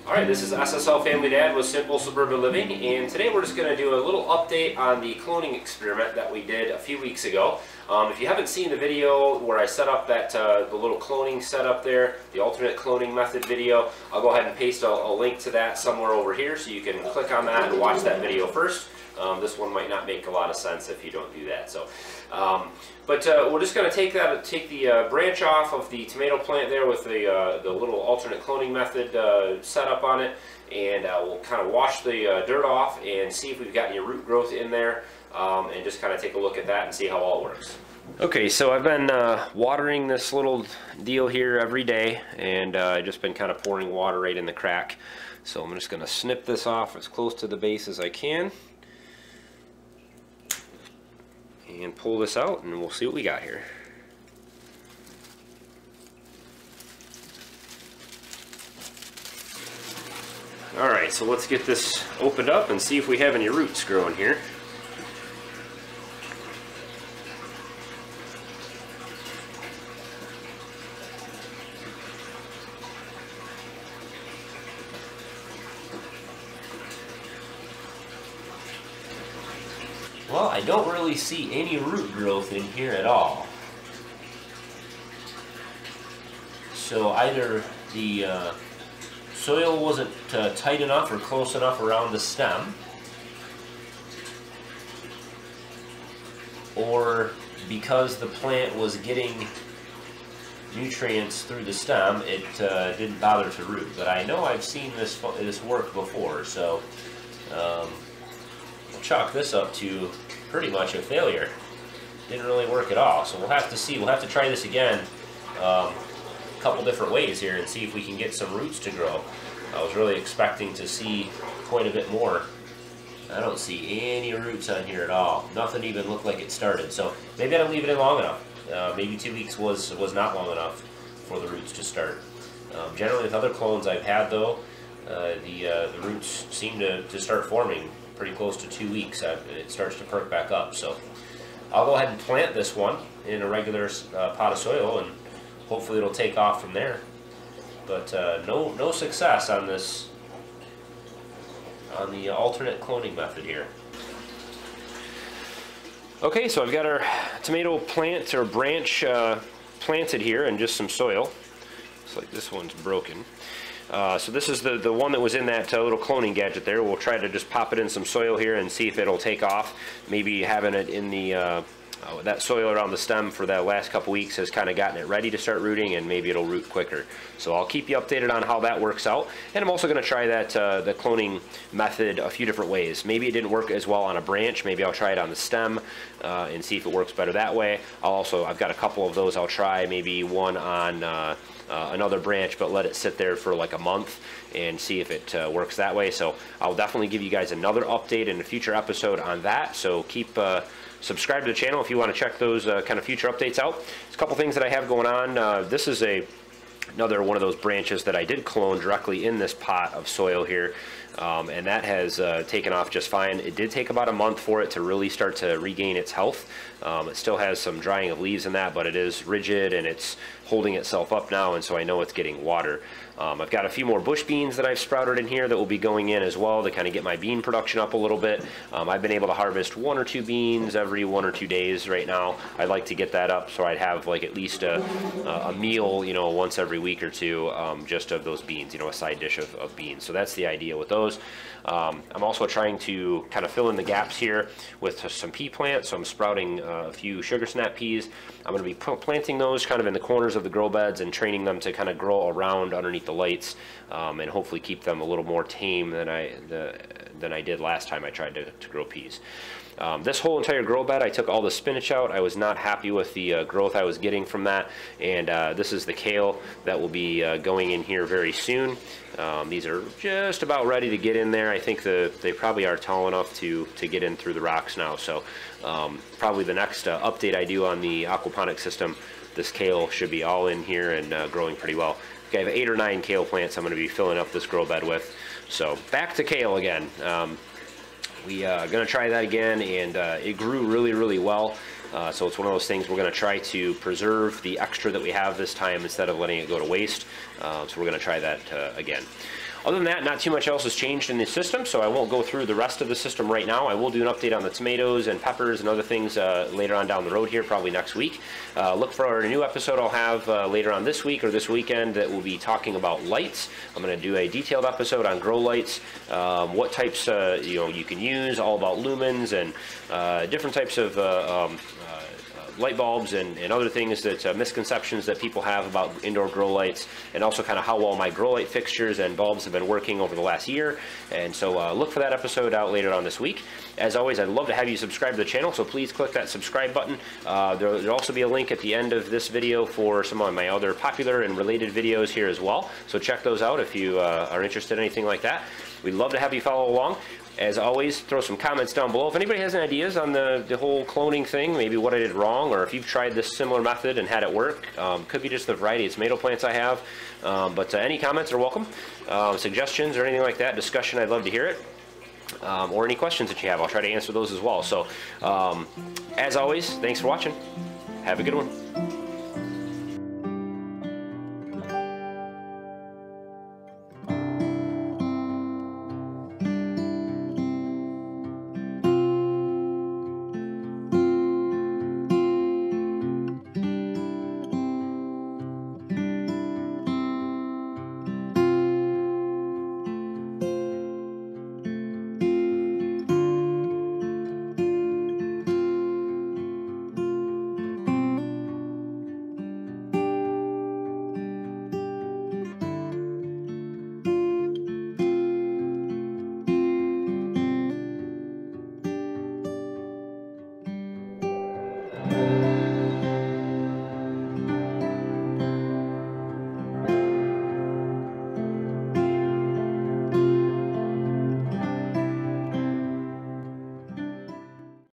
Alright, this is SSL Family Dad with Simple Suburban Living, and today we're just going to do a little update on the cloning experiment that we did a few weeks ago. If you haven't seen the video where I set up that the little cloning setup there, the alternate cloning method video, I'll go ahead and paste a link to that somewhere over here so you can click on that and watch that video first. This one might not make a lot of sense if you don't do that. So, but we're just going to take the branch off of the tomato plant there with the little alternate cloning method set up on it, and we'll kind of wash the dirt off and see if we've got any root growth in there, and just kind of take a look at that and see how all works. Okay, so I've been watering this little deal here every day, and I've just been kind of pouring water right in the crack. So I'm just going to snip this off as close to the base as I can and pull this out, and we'll see what we got here. Alright, so let's get this opened up and see if we have any roots growing here. Well, I don't really see any root growth in here at all. So either the soil wasn't tight enough or close enough around the stem, or because the plant was getting nutrients through the stem, it didn't bother to root. But I know I've seen this work before, so I'll chalk this up to pretty much a failure. Didn't really work at all. So we'll have to see. We'll have to try this again a couple different ways here and see if we can get some roots to grow. I was really expecting to see quite a bit more. I don't see any roots on here at all. Nothing even looked like it started. So maybe I didn't leave it in long enough. Maybe 2 weeks was not long enough for the roots to start. Generally with other clones I've had though, the roots seem to start forming pretty close to 2 weeks. It starts to perk back up. So I'll go ahead and plant this one in a regular pot of soil, and hopefully it'll take off from there. But no success on this, on the alternate cloning method here. Okay, so I've got our tomato plant or branch planted here in just some soil. Looks like this one's broken. So this is the one that was in that little cloning gadget there. We'll try to just pop it in some soil here and see if it'll take off. Maybe having it in the that soil around the stem for that last couple weeks has kind of gotten it ready to start rooting, and maybe it'll root quicker. So I'll keep you updated on how that works out. And I'm also going to try that the cloning method a few different ways. Maybe it didn't work as well on a branch. Maybe I'll try it on the stem and see if it works better that way. I've got a couple of those I'll try. Maybe one on another branch, but let it sit there for like a month and see if it works that way. So I'll definitely give you guys another update in a future episode on that. So keep subscribe to the channel if you want to check those kind of future updates out. There's a couple things that I have going on. This is another one of those branches that I did clone directly in this pot of soil here, and that has taken off just fine. It did take about a month for it to really start to regain its health. It still has some drying of leaves in that, but it is rigid and it's holding itself up now, and so I know it's getting water. I've got a few more bush beans that I've sprouted in here that will be going in as well to kind of get my bean production up a little bit. I've been able to harvest 1 or 2 beans every 1 or 2 days right now. I'd like to get that up so I'd have like at least a meal, you know, once every week or two, just of those beans, you know, a side dish of beans. So that's the idea with those. I'm also trying to kind of fill in the gaps here with some pea plants. So I'm sprouting a few sugar snap peas. I'm going to be planting those kind of in the corners of the grow beds and training them to kind of grow around underneath the lights, and hopefully keep them a little more tame than I did last time I tried to grow peas. This whole entire grow bed, I took all the spinach out. I was not happy with the growth I was getting from that, and this is the kale that will be going in here very soon. These are just about ready to get in there. I think they probably are tall enough to get in through the rocks now. So probably the next update I do on the aquaponic system, this kale should be all in here and growing pretty well. I have 8 or 9 kale plants I'm going to be filling up this grow bed with. So back to kale again. We are going to try that again, and it grew really, really well. So it's one of those things we're going to try to preserve the extra that we have this time instead of letting it go to waste. So we're going to try that again. Other than that, not too much else has changed in the system, so I won't go through the rest of the system right now. I will do an update on the tomatoes and peppers and other things later on down the road here, probably next week. Look for a new episode I'll have later on this week or this weekend that will be talking about lights. I'm going to do a detailed episode on grow lights, what types you can use, all about lumens and different types of light bulbs and other things that misconceptions that people have about indoor grow lights, and also kind of how well my grow light fixtures and bulbs have been working over the last year. And so look for that episode out later on this week. As always, I'd love to have you subscribe to the channel, so please click that subscribe button. There'll also be a link at the end of this video for some of my other popular and related videos here as well, so check those out if you are interested in anything like that. We'd love to have you follow along. As always, throw some comments down below. If anybody has any ideas on the whole cloning thing, maybe what I did wrong, or if you've tried this similar method and had it work, could be just the variety of tomato plants I have. But any comments are welcome. Suggestions or anything like that, discussion, I'd love to hear it. Or any questions that you have, I'll try to answer those as well. So, as always, thanks for watching. Have a good one.